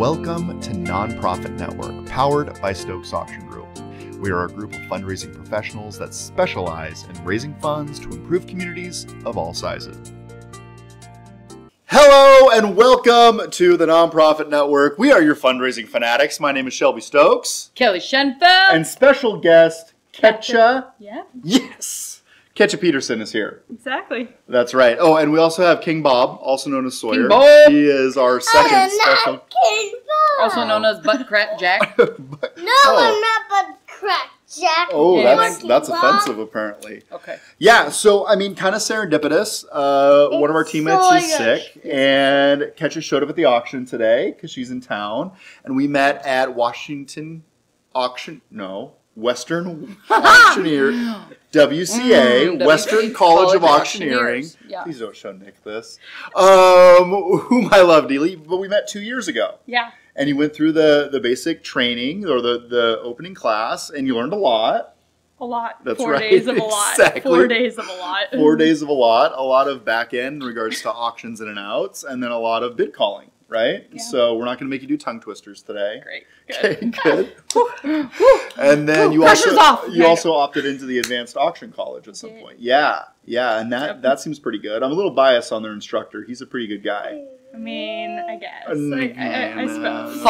Welcome to Nonprofit Network, powered by Stokes Auction Group. We are a group of fundraising professionals that specialize in raising funds to improve communities of all sizes. Hello and welcome to the Nonprofit Network. We are your fundraising fanatics. My name is Shelby Stokes. Kelly Schenfeld. And special guest, Katya. Yeah. Yes. Katya Peterson is here. Exactly. That's right. Oh, and we also have King Bob, also known as Sawyer. King Bob. He is our second special. King Bob. Also known as Butt Crack Jack. No, I'm not Butt Crack Jack. Oh, Yeah. that's offensive, apparently. Okay. Yeah, so, I mean, kind of serendipitous. One of our teammates is sick, and Katya showed up at the auction today because she's in town, and we met at Western Auctioneer, WCA, Western College of Auctioneering. Yeah. Please don't show Nick this. Whom I love dearly, but we met 2 years ago. Yeah. And you went through the basic training, or the opening class, and you learned a lot. A lot. That's 4 right. days of a lot. Exactly. 4 days of a lot. 4 days of a lot of back end in regards to auctions in and outs, and then a lot of bid calling, right? Yeah. So we're not going to make you do tongue twisters today. Great. Okay, good. And then you also opted into the advanced auction college at some point. Yeah, and that seems pretty good. I'm a little biased on their instructor. He's a pretty good guy. I mean, I guess. I suppose.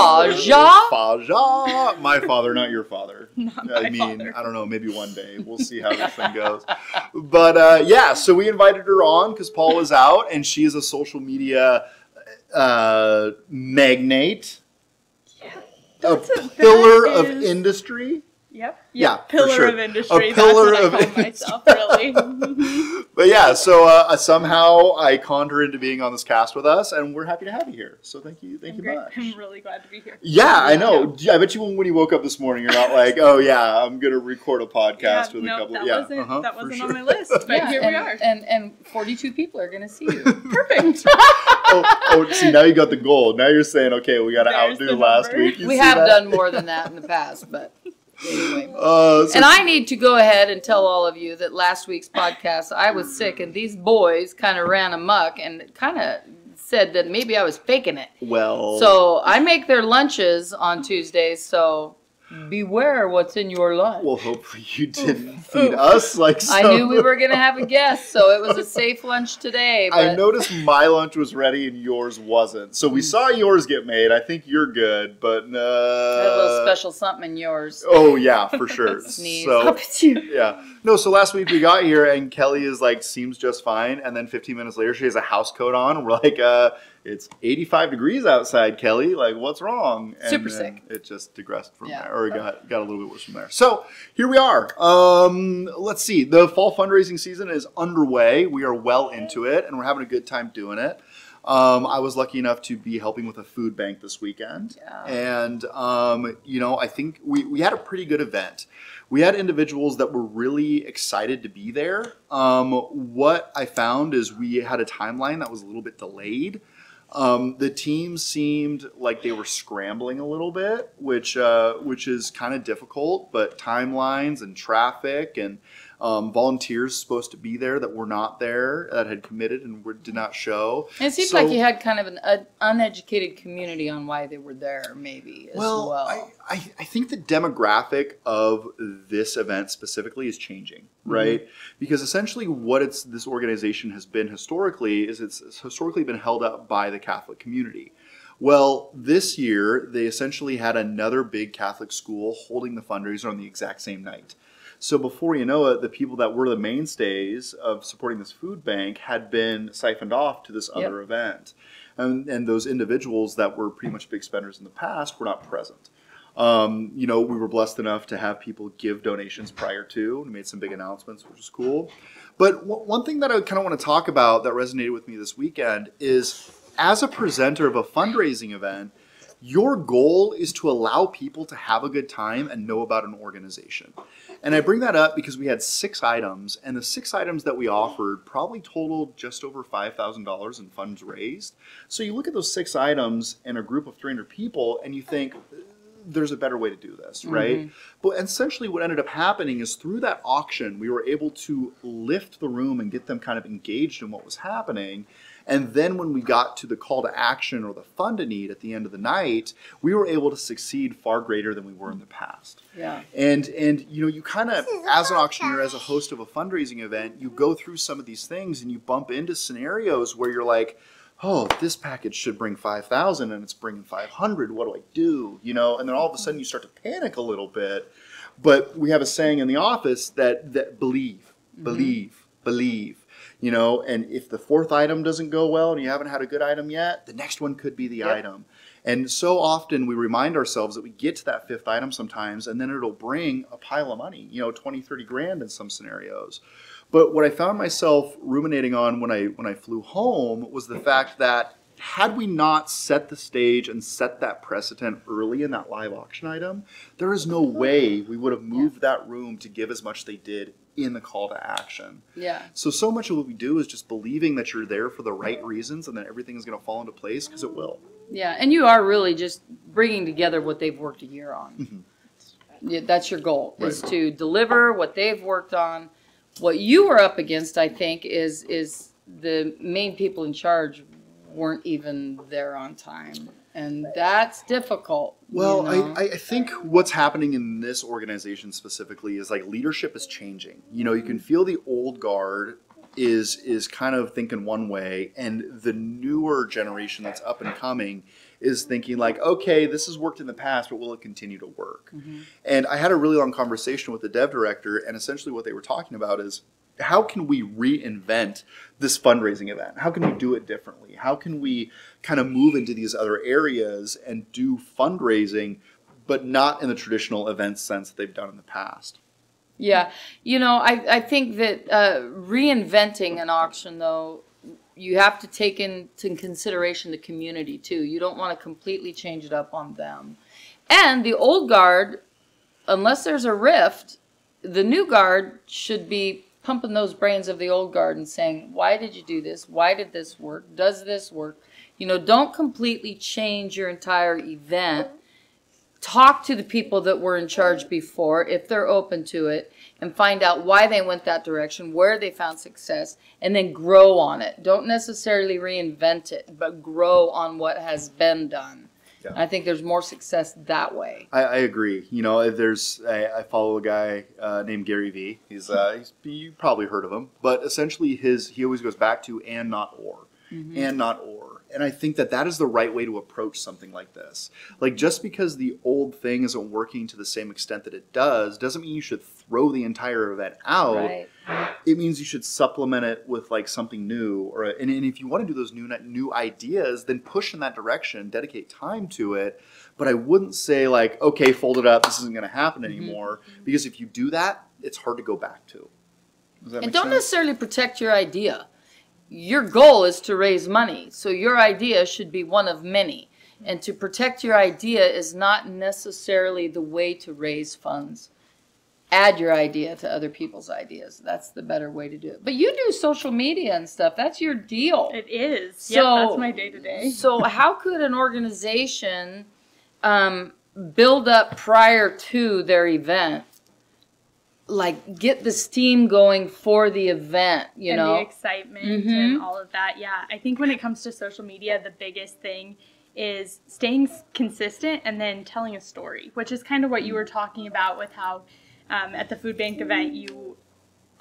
Faja. My father, not your father. Not my father. I don't know, maybe one day. We'll see how this thing goes. But yeah, so we invited her on because Paul was out, and she is a social media magnate. A pillar of industry. Yep. Yeah, pillar for sure. of industry. A pillar That's what of I call myself, really. But yeah, so somehow I conned her into being on this cast with us, and we're happy to have you here. So thank you much. I'm really glad to be here. Yeah, I know. I bet you when you woke up this morning, you're not like, oh yeah, I'm gonna record a podcast with a couple. That wasn't on my list, but here we are. And 42 people are gonna see you. Perfect. See, now you got the goal. Now you're saying, okay, we got to outdo last week. We have done more than that in the past, but anyway. And I need to go ahead and tell all of you that last week's podcast, I was sick, and these boys kind of ran amok and kind of said that maybe I was faking it. Well. So I make their lunches on Tuesdays, so beware what's in your lunch. Well, hopefully you didn't feed us like so. I knew we were going to have a guest, so it was a safe lunch today. But I noticed my lunch was ready and yours wasn't. So we saw yours get made. I think you're good, but a little special something in yours. Oh, yeah, for sure. Sneeze. So, yeah. No, so last week we got here and Kelly is like, seems just fine. And then 15 minutes later, she has a house coat on. And we're like, it's 85 degrees outside, Kelly. Like, what's wrong? And super sick. It just digressed from there, or got a little bit worse from there. So here we are. Let's see. The fall fundraising season is underway. We are well into it, and we're having a good time doing it. I was lucky enough to be helping with a food bank this weekend. Yeah. And, I think we had a pretty good event. We had individuals that were really excited to be there. What I found is we had a timeline that was a little bit delayed. The team seemed like they were scrambling a little bit, which is kind of difficult, but timelines and traffic and volunteers supposed to be there that were not there, that had committed and did not show. And it seems like you had kind of an uneducated community on why they were there, maybe, as well. I think the demographic of this event specifically is changing, right? Mm-hmm. Because essentially what this organization has been historically is it's historically been held up by the Catholic community. Well, this year, they essentially had another big Catholic school holding the fundraiser on the exact same night. So before you know it, the people that were the mainstays of supporting this food bank had been siphoned off to this other event. And those individuals that were pretty much big spenders in the past were not present. We were blessed enough to have people give donations prior to. We made some big announcements, which was cool. But one thing that I kind of want to talk about that resonated with me this weekend is, as a presenter of a fundraising event, your goal is to allow people to have a good time and know about an organization. And I bring that up because we had 6 items, and the 6 items that we offered probably totaled just over $5,000 in funds raised. So you look at those 6 items in a group of 300 people, and you think, there's a better way to do this, right? Mm-hmm. But essentially what ended up happening is through that auction, we were able to lift the room and get them kind of engaged in what was happening. And then when we got to the call to action or the fund a need at the end of the night, we were able to succeed far greater than we were in the past. Yeah. And you know, you kind of, as an auctioneer, as a host of a fundraising event, you go through some of these things and you bump into scenarios where you're like, oh, this package should bring 5,000 and it's bringing 500. What do I do? You know, and then all of a sudden you start to panic a little bit. But we have a saying in the office that believe, believe, you know, and if the fourth item doesn't go well and you haven't had a good item yet, the next one could be the item. And so often we remind ourselves that we get to that fifth item sometimes and then it'll bring a pile of money, you know, 20, 30 grand in some scenarios. But what I found myself ruminating on when I flew home was the fact that had we not set the stage and set that precedent early in that live auction item, there is no way we would have moved that room to give as much as they did in the call to action. Yeah. So much of what we do is just believing that you're there for the right reasons and that everything is going to fall into place, because it will. Yeah, and you are really just bringing together what they've worked a year on. Yeah, that's your goal, is to deliver what they've worked on. What you were up against, I think, is the main people in charge weren't even there on time. And that's difficult. Well, you know? I think what's happening in this organization specifically is like leadership is changing. You know, you can feel the old guard is kind of thinking one way, and the newer generation that's up and coming is thinking like, okay, this has worked in the past, but will it continue to work? And I had a really long conversation with the dev director, and essentially what they were talking about is, how can we reinvent this fundraising event? How can we do it differently? How can we kind of move into these other areas and do fundraising, but not in the traditional event sense that they've done in the past? Yeah. You know, I think that reinventing an auction, though, you have to take into consideration the community, too. You don't want to completely change it up on them. And the old guard, unless there's a rift, the new guard should be pumping those brains of the old guard and saying, why did you do this? Why did this work? Does this work? You know, don't completely change your entire event. Talk to the people that were in charge before, if they're open to it, and find out why they went that direction, where they found success, and then grow on it. Don't necessarily reinvent it, but grow on what has been done. Yeah. I think there's more success that way. I agree. You know, I follow a guy named Gary Vee. He's you probably heard of him, but essentially he always goes back to and not or, and not or. And I think that is the right way to approach something like this. Like, just because the old thing isn't working to the same extent that it doesn't mean you should throw the entire event out. Right. It means you should supplement it with like something new, and if you want to do those new ideas, then push in that direction, dedicate time to it. But I wouldn't say like, okay, fold it up, this isn't going to happen anymore, because if you do that, it's hard to go back to. Does that make and don't sense? necessarily protect your idea. Your goal is to raise money, so your idea should be one of many. And to protect your idea is not necessarily the way to raise funds. Add your idea to other people's ideas. That's the better way to do it. But you do social media and stuff. That's your deal. It is. So, yep, that's my day-to-day. So how could an organization build up prior to their event? Like, get the steam going for the event, you know? And the excitement and all of that. Yeah, I think when it comes to social media, the biggest thing is staying consistent and then telling a story, which is kind of what you were talking about with how at the food bank event you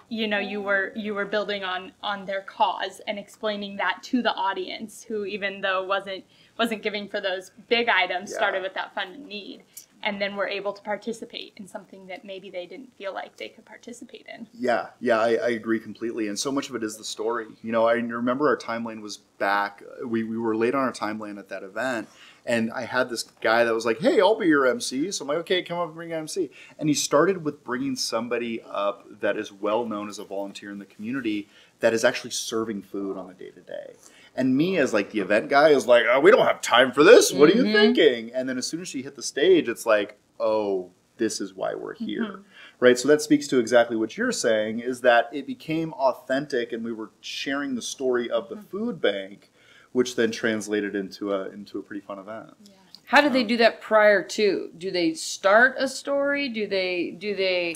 were building on their cause and explaining that to the audience, who, even though wasn't giving for those big items, started with that fund and need, and then were able to participate in something that maybe they didn't feel like they could participate in. Yeah, I agree completely. And so much of it is the story. You know, I remember our timeline was back. We were late on our timeline at that event. And I had this guy that was like, hey, I'll be your MC. So I'm like, okay, come up and bring an MC. And he started with bringing somebody up that is well known as a volunteer in the community that is actually serving food on a day-to-day. And me, as like the event guy, is like, oh, we don't have time for this. What are you thinking? And then as soon as she hit the stage, it's like, oh, this is why we're here. Right? So that speaks to exactly what you're saying, is that it became authentic and we were sharing the story of the food bank, which then translated into a pretty fun event. Yeah. How do they do that prior to? Do they start a story? Do they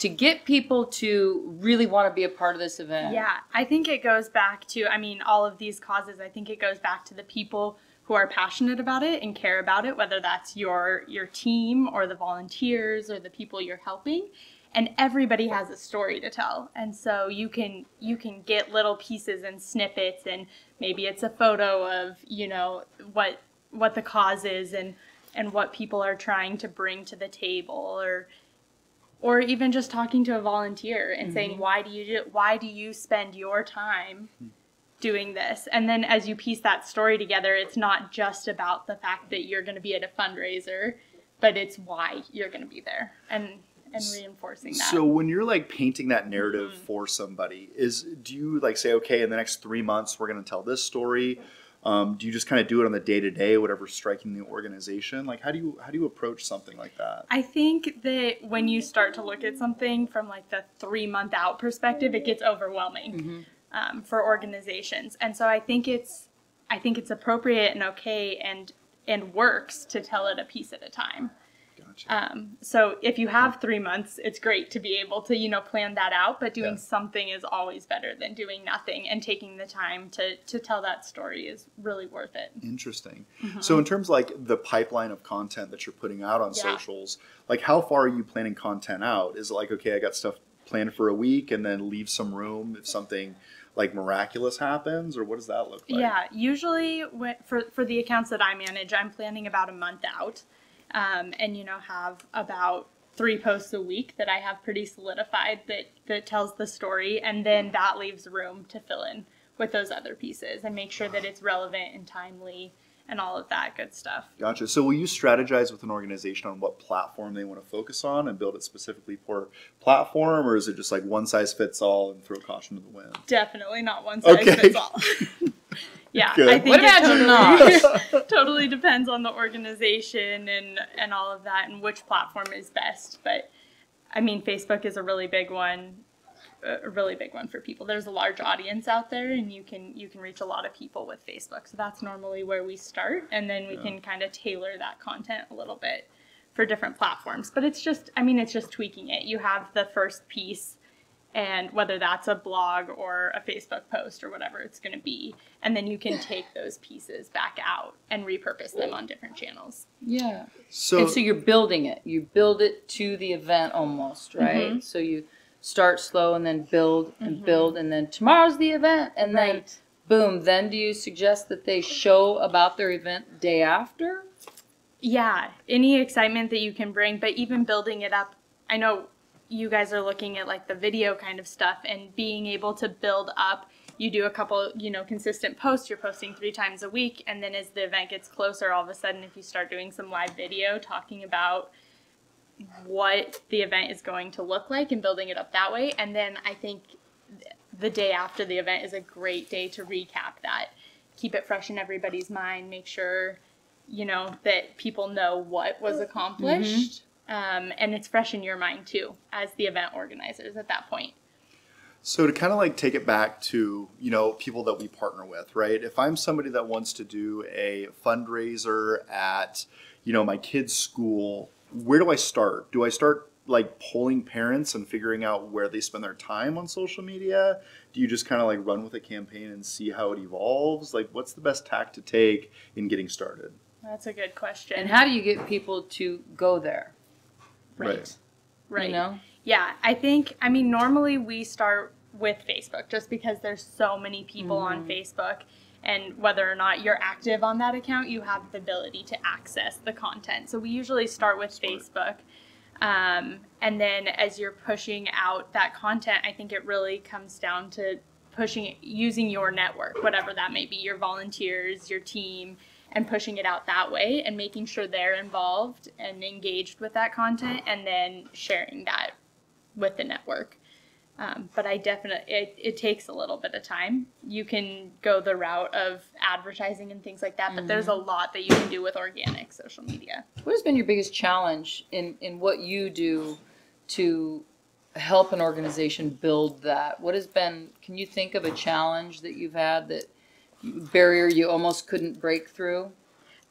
to get people to really want to be a part of this event? Yeah, I think it goes back to, I mean, all of these causes, I think it goes back to the people who are passionate about it and care about it, whether that's your team or the volunteers or the people you're helping. And everybody has a story to tell. And so you can get little pieces and snippets, and maybe it's a photo of, you know, what the cause is and what people are trying to bring to the table, or even just talking to a volunteer and saying, why do you spend your time doing this? And then as you piece that story together, it's not just about the fact that you're going to be at a fundraiser, but it's why you're going to be there, and reinforcing that. So when you're like painting that narrative for somebody, do you like say, okay, in the next 3 months we're going to tell this story? Do you just kind of do it on the day-to-day, whatever's striking the organization? Like, how do you approach something like that? I think that when you start to look at something from like the 3-month out perspective, it gets overwhelming for organizations. And so I think it's appropriate and okay and works to tell it a piece at a time. Gotcha. So if you have 3 months, it's great to be able to, you know, plan that out, but doing something is always better than doing nothing, and taking the time to tell that story is really worth it. Interesting. So in terms of like the pipeline of content that you're putting out on socials, like how far are you planning content out? Is it like, okay, I got stuff planned for a week and then leave some room if something like miraculous happens, or what does that look like? Yeah, usually for the accounts that I manage, I'm planning about a month out. And, you know, have about 3 posts a week that I have pretty solidified that tells the story. And then that leaves room to fill in with those other pieces and make sure that it's relevant and timely and all of that good stuff. Gotcha. So will you strategize with an organization on what platform they want to focus on and build it specifically for platform, or is it just like one size fits all and throw caution to the wind? Definitely not one size fits all. Yeah, Good. I think What totally depends on the organization and all of that and which platform is best. But I mean, Facebook is a really big one for people. There's a large audience out there, and you can reach a lot of people with Facebook. So that's normally where we start, and then we can kind of tailor that content a little bit for different platforms. But it's just tweaking it. You have the first piece, and whether that's a blog or a Facebook post or whatever it's going to be, and then you can take those pieces back out and repurpose them on different channels. Yeah. So you're building it. You build it to the event almost, right? So you start slow and then build and build, and then tomorrow's the event, and then boom. Then do you suggest that they show about their event day after? Yeah, any excitement that you can bring, but even building it up. I know you guys are looking at like the video kind of stuff, and being able to build up. You do a couple, you know, consistent posts. You're posting 3 times a week, and then as the event gets closer, all of a sudden, if you start doing some live video talking about what the event is going to look like and building it up that way, and then I think the day after the event is a great day to recap that, keep it fresh in everybody's mind, make sure, you know, that people know what was accomplished. And it's fresh in your mind too, as the event organizers at that point. So to kind of like take it back to, you know, people that we partner with, right? If I'm somebody that wants to do a fundraiser at, you know, my kid's school, where do I start? Do I start like polling parents and figuring out where they spend their time on social media? Do you just kind of like run with a campaign and see how it evolves? Like, what's the best tack to take in getting started? That's a good question. And how do you get people to go there? Right. You know? Yeah, I mean, normally we start with Facebook just because there's so many people on Facebook, and whether or not you're active on that account, you have the ability to access the content. So we usually start with Facebook. And then as you're pushing out that content, I think it really comes down to using your network, whatever that may be, your volunteers, your team, and pushing it out that way and making sure they're involved and engaged with that content, and then sharing that with the network. But it takes a little bit of time. You can go the route of advertising and things like that, but there's a lot that you can do with organic social media. What has been your biggest challenge in what you do to help an organization build that? Can you think of a challenge that you've had, that barrier you almost couldn't break through?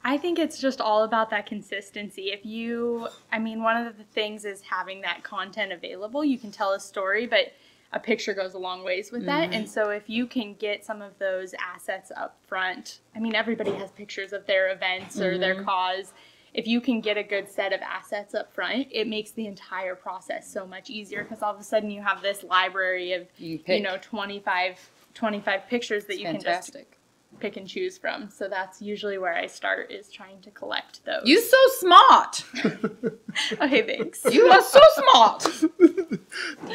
I think it's just all about that consistency. One of the things is having that content available. You can tell a story, but a picture goes a long ways with that. And so if you can get some of those assets up front, everybody has pictures of their events or their cause. If you can get a good set of assets up front, it makes the entire process so much easier, because all of a sudden you have this library of, 25 pictures that you can just pick and choose from. So that's usually where I start, is trying to collect those. You so smart. Okay, thanks. You are so smart.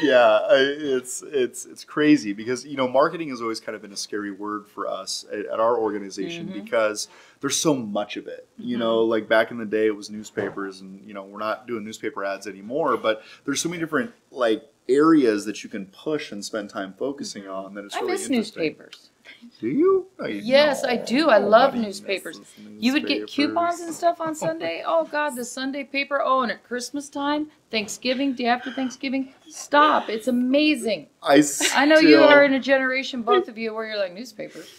Yeah, it's crazy because, marketing has always kind of been a scary word for us at our organization because there's so much of it. Like back in the day, it was newspapers, and, we're not doing newspaper ads anymore, but there's so many different, areas that you can push and spend time focusing on that it's really interesting. I miss newspapers. Do you? Yes, I do. I love newspapers. You would get coupons and stuff on Sunday. Oh, God, the Sunday paper. Oh, and at Christmas time, Thanksgiving, day after Thanksgiving. Stop. It's amazing. I know you are in a generation, both of you, where you're like, newspapers.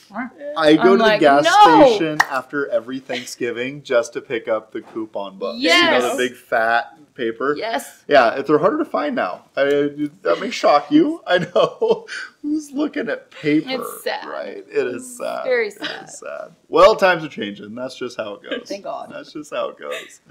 I go to the gas station after every Thanksgiving just to pick up the coupon books. Yes. The big fat paper. Yes. Yeah, they're harder to find now. That may shock you. I know. Who's looking at paper? It's sad. Right? It is sad. Very sad. It is sad. Well, times are changing. That's just how it goes. Thank God. That's just how it goes.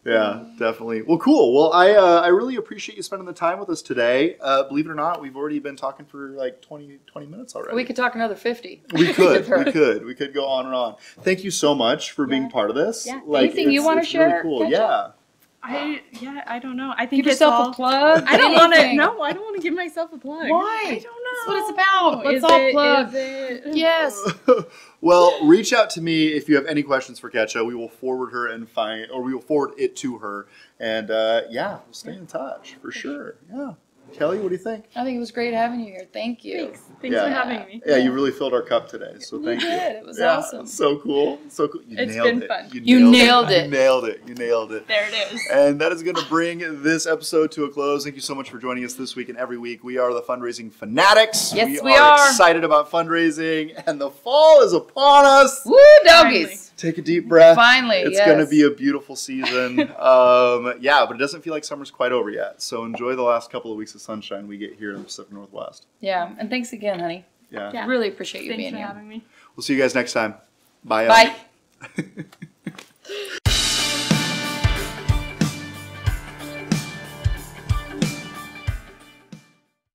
Yeah, definitely. Well, cool. Well, I really appreciate you spending the time with us today. Believe it or not, we've already been talking for like 20 minutes already. We could talk another 50. We could. We could go on and on. Thank you so much for being part of this. Yeah. Anything you want to share? Really cool. Yeah. I don't know. I think give yourself a plug. I don't want to. No, I don't want to give myself a plug. Why? I don't know. That's what it's about. Let's all plug. Yes. Well, reach out to me if you have any questions for Katya. We will forward her we will forward it to her. And we'll stay in touch for sure. Yeah. Kelly, what do you think? I think it was great having you here. Thank you. Thanks for having me. Yeah, you really filled our cup today, so thank you. You did. It was awesome. So cool. So cool. It's been fun. You nailed it. You nailed it. You nailed it. There it is. And that is going to bring this episode to a close. Thank you so much for joining us this week and every week. We are the Fundraising Fanatics. Yes, we are excited about fundraising, and the fall is upon us. Woo, doggies. Finally. Take a deep breath. Finally, it's going to be a beautiful season. But it doesn't feel like summer's quite over yet. So enjoy the last couple of weeks of sunshine we get here in the Pacific Northwest. Yeah, and thanks again, honey. Yeah. Really appreciate you Thanks being for here. having me. We'll see you guys next time. Bye. Bye.